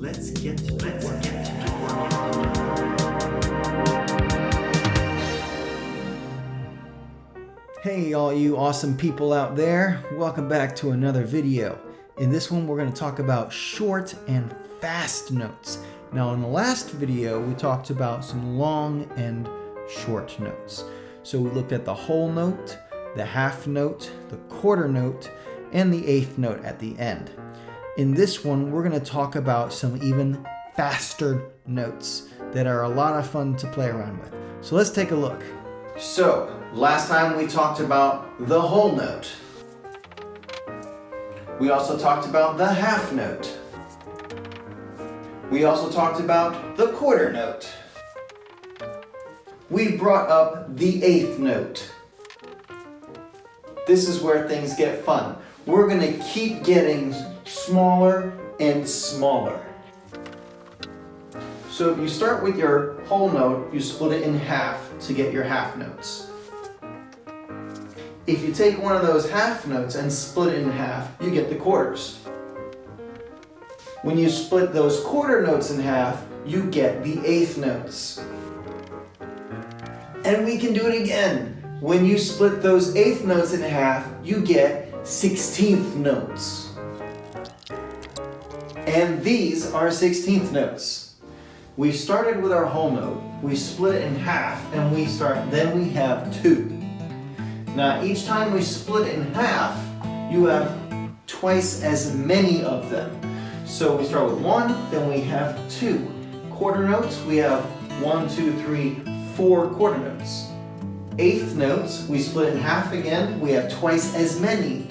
Let's get to work. Hey all you awesome people out there, welcome back to another video. In this one we're going to talk about short and fast notes. Now in the last video we talked about some long and short notes. So we looked at the whole note, the half note, the quarter note, and the eighth note at the end. In this one we're going to talk about some even faster notes that are a lot of fun to play around with. So let's take a look. So, last time we talked about the whole note. We also talked about the half note. We also talked about the quarter note. We brought up the eighth note. This is where things get fun. We're going to keep getting smaller and smaller. So if you start with your whole note, you split it in half to get your half notes. If you take one of those half notes and split it in half, you get the quarters. When you split those quarter notes in half, you get the eighth notes. And we can do it again. When you split those eighth notes in half, you get 16th notes. And these are 16th notes. We started with our whole note, we split it in half, and then we have two. Now each time we split it in half, you have twice as many of them. So we start with one, then we have two. Quarter notes, we have 1, 2, 3, 4 quarter notes. Eighth notes, we split in half again, we have twice as many.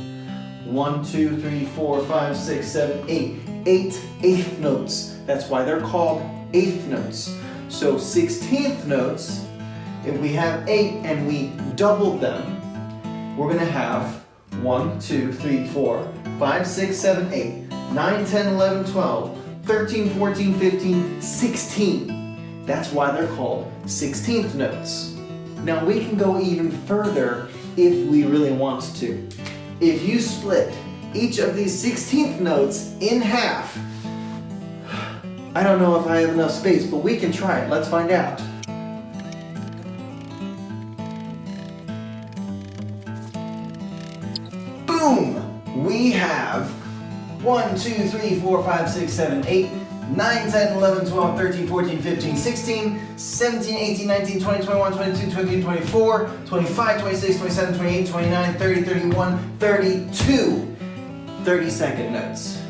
1, 2, 3, 4, 5, 6, 7, 8. 8 eighth notes. That's why they're called eighth notes. So 16th notes, if we have 8 and we doubled them, we're going to have 1, 2, 3, 4, 5, 6, 7, 8, 9, 10, 11, 12, 13, 14, 15, 16. That's why they're called 16th notes. Now we can go even further if we really want to. If you split each of these 16th notes in half, I don't know if I have enough space, but we can try it. Let's find out. Boom! We have 1, 2, 3, 4, 5, 6, 7, 8, 9, 10, 11, 12, 13, 14, 15, 16, 17, 18, 19, 20, 21, 22, 23, 24, 25, 26, 27, 28, 29, 30, 31, 32 30-second notes.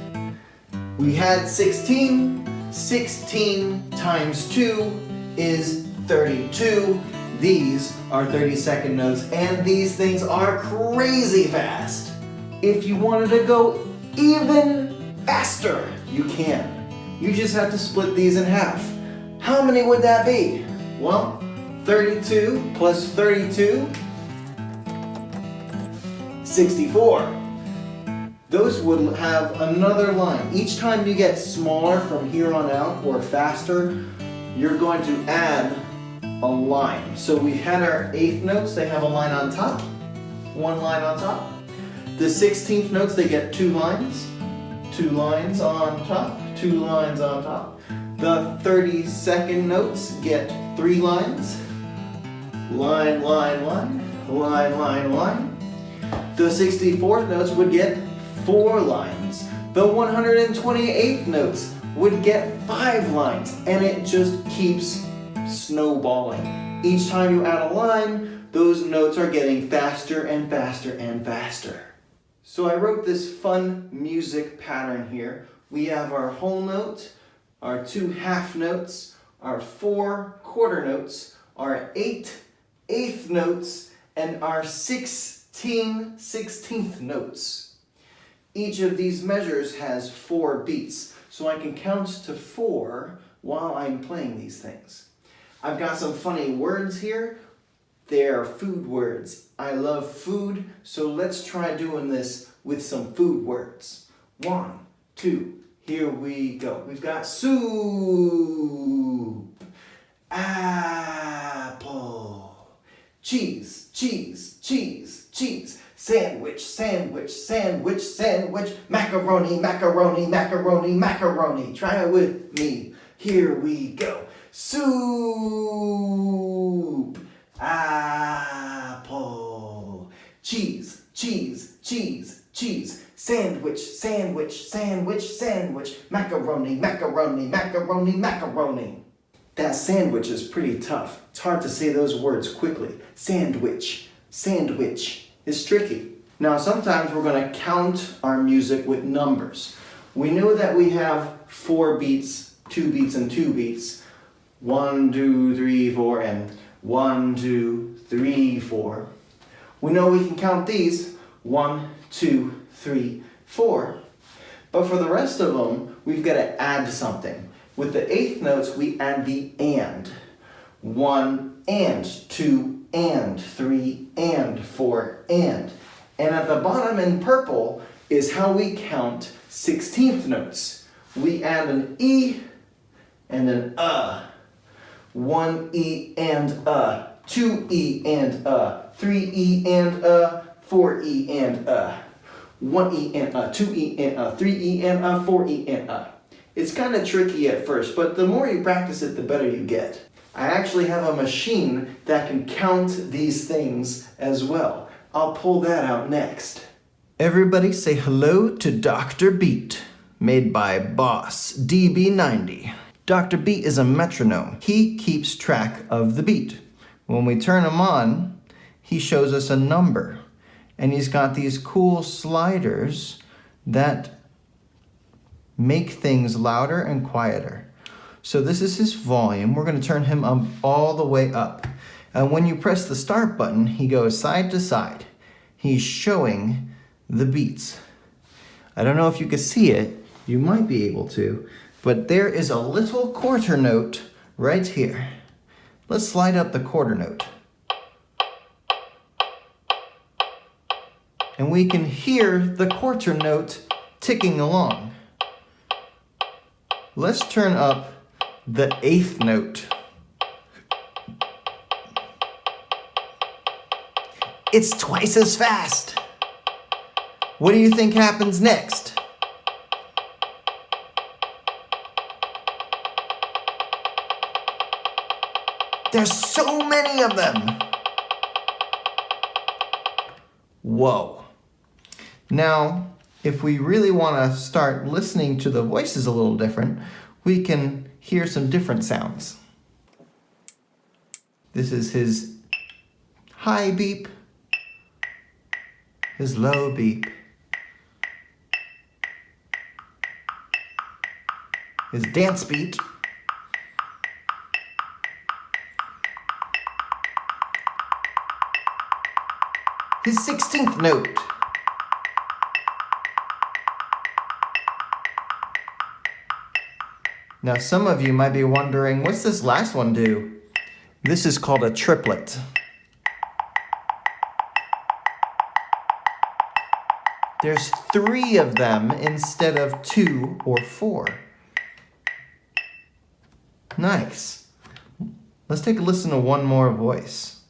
We had 16. 16 times 2 is 32. These are 30-second notes, and these things are crazy fast. If you wanted to go even faster, you can. You just have to split these in half. How many would that be? Well, 32 plus 32, 64. Those would have another line. Each time you get smaller from here on out or faster, you're going to add a line. So we had our eighth notes, they have a line on top, one line on top. The 16th notes, they get two lines on top, two lines on top. The 32nd notes get 3 lines, line, line, line, line, line, line. The 64th notes would get 4 lines. The 128th notes would get 5 lines, and it just keeps snowballing. Each time you add a line, those notes are getting faster and faster and faster. So I wrote this fun music pattern here. We have our whole note, our 2 half notes, our 4 quarter notes, our 8 eighth notes, and our 16 16th notes. Each of these measures has 4 beats, so I can count to 4 while I'm playing these things. I've got some funny words here. They're food words. I love food, so let's try doing this with some food words. 1, 2, here we go. We've got soup, apple, cheese, cheese, cheese, cheese, Sandwich, sandwich, sandwich, sandwich. Macaroni, macaroni, macaroni, macaroni. Try it with me. Here we go. Soup. Apple. Cheese, cheese, cheese, cheese. Sandwich, sandwich, sandwich, sandwich. Macaroni, macaroni, macaroni, macaroni. That sandwich is pretty tough. It's hard to say those words quickly. Sandwich, sandwich. It's tricky. Now sometimes we're going to count our music with numbers. We know that we have 4 beats, 2 beats, and 2 beats. 1, 2, 3, 4, and 1, 2, 3, 4. We know we can count these 1, 2, 3, 4. But for the rest of them, we've got to add something. With the 8th notes, we add the and. 1 and, 2 and, 3 and, 4 and. And at the bottom in purple is how we count 16th notes. We add an E and an 1 E and 2 E and 3 E and 4 E and 1 E and 2 E and 3 E and 4 E and It's kind of tricky at first, but the more you practice it, the better you get. I actually have a machine that can count these things as well. I'll pull that out next. Everybody say hello to Dr. Beat, made by Boss DB90. Dr. Beat is a metronome. He keeps track of the beat. When we turn him on, he shows us a number. And he's got these cool sliders that make things louder and quieter. So this is his volume. We're going to turn him up all the way up. And when you press the start button, he goes side to side. He's showing the beats. I don't know if you can see it. You might be able to. But there is a little quarter note right here. Let's slide up the quarter note. And we can hear the quarter note ticking along. Let's turn up the 8th note. It's twice as fast. What do you think happens next? There's so many of them. Whoa. Now, if we really want to start listening to the voices a little different, we can hear some different sounds. This is his high beep, his low beep, his dance beat, his 16th note. Now some of you might be wondering, what's this last one do? This is called a triplet. There's 3 of them instead of 2 or 4. Nice. Let's take a listen to one more voice.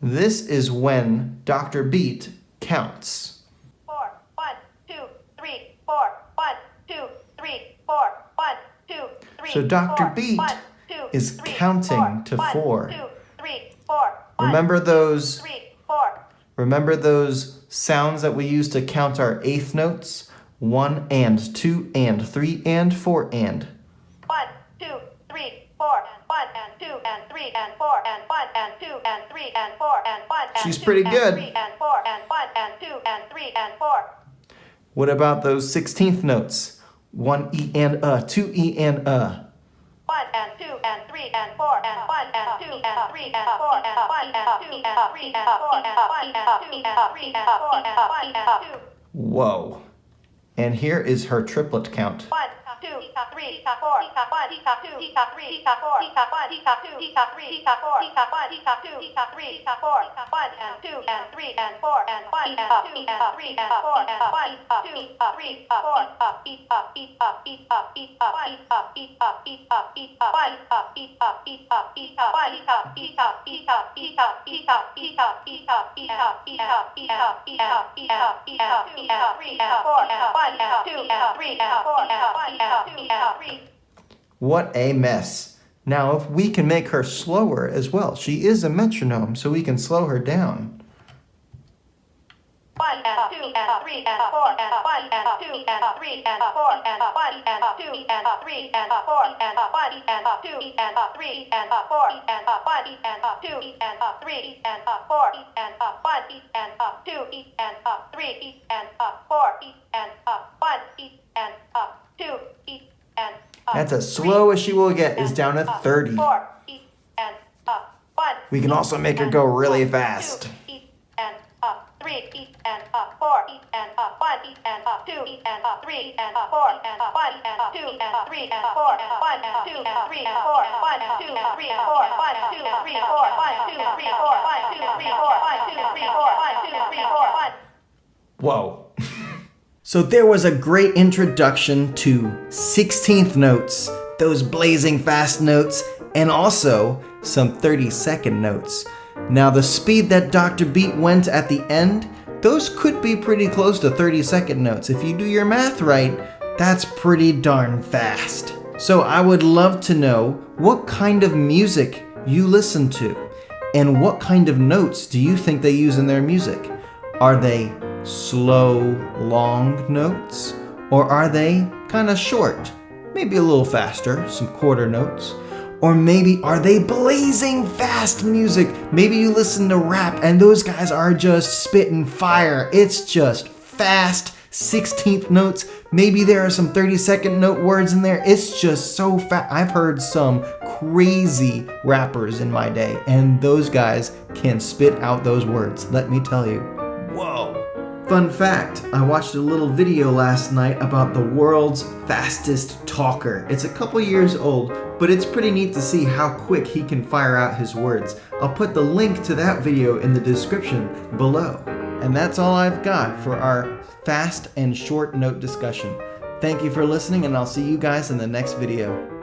This is when Dr. Beat counts. 4, 1, 2, 3, 4, 1, 2, 3, 4, 1, 2, 3. So Dr. Beat is counting to 4. 1, 2, 3, 4. Remember those 3, 4. Remember those sounds that we use to count our 8th notes? 1 and 2 and 3 and 4 and. 1, 2, 3, 4, 1 and 2 and 3 and 4 and 1 and 2 and 3 and 4 and 1 and She's 2 pretty and good. 3 and 4 and 1 and 2 and 3 and 4. What about those 16th notes? 1 E and 2 E and 1 and 2 and 3 and 4 and 1 and 2 and 3 and 4 and 1 and 2 and 3 and 4 and 1 and 2 and 3 and 4 and 1 and 2. Whoa. And here is her triplet count. 1, 2, 3, 4, 1, 2, 3, 4, 1, 2, 3, 4, 1, 2, 3, 4, 1 and 2 and 3 and 4 and 1 and 2 and 3 and 4 and 1, 2, 3, 4, What a mess. Now, if we can make her slower as well. She is a metronome, so we can slow her down. 1 and 2 and 3 and 4 and 1 and 2 and 3 and 4 and 1 and 2 and 3 and 4 and 1 and 2 and 3 and 4 and 1 and 2 and 3 and 4 and 1 and 2 and 3 and 4 and 1 and 2 and That's as slow as she will get, is down to 30. 4 and 1. We can also make her go really fast. 3 and 4 and 1 and 2 and 3 and 4 and 1 and 2 and 3 and 4 and 1 and 2 and 3 and 4 and 1 and 2 and 3 and 4 and 1 and 2 and 3 and 4 1 2 and 3 and 4 1 2 and 3 and 4 1 2 and 3 and 4 1 2 and 3 and 4 1. Whoa. So there was a great introduction to 16th notes, those blazing fast notes, and also some 30-second notes. Now the speed that Dr. Beat went at the end, those could be pretty close to 30-second notes. If you do your math right, that's pretty darn fast. So I would love to know what kind of music you listen to, and what kind of notes do you think they use in their music? Are they slow, long notes? Or are they kind of short? Maybe a little faster, some quarter notes. Or maybe are they blazing fast music? Maybe you listen to rap and those guys are just spitting fire. It's just fast 16th notes. Maybe there are some 30-second note words in there. It's just so fast. I've heard some crazy rappers in my day, and those guys can spit out those words, let me tell you. Whoa. Fun fact, I watched a little video last night about the world's fastest talker. It's a couple years old, but it's pretty neat to see how quick he can fire out his words. I'll put the link to that video in the description below. And that's all I've got for our fast and short note discussion. Thank you for listening, and I'll see you guys in the next video.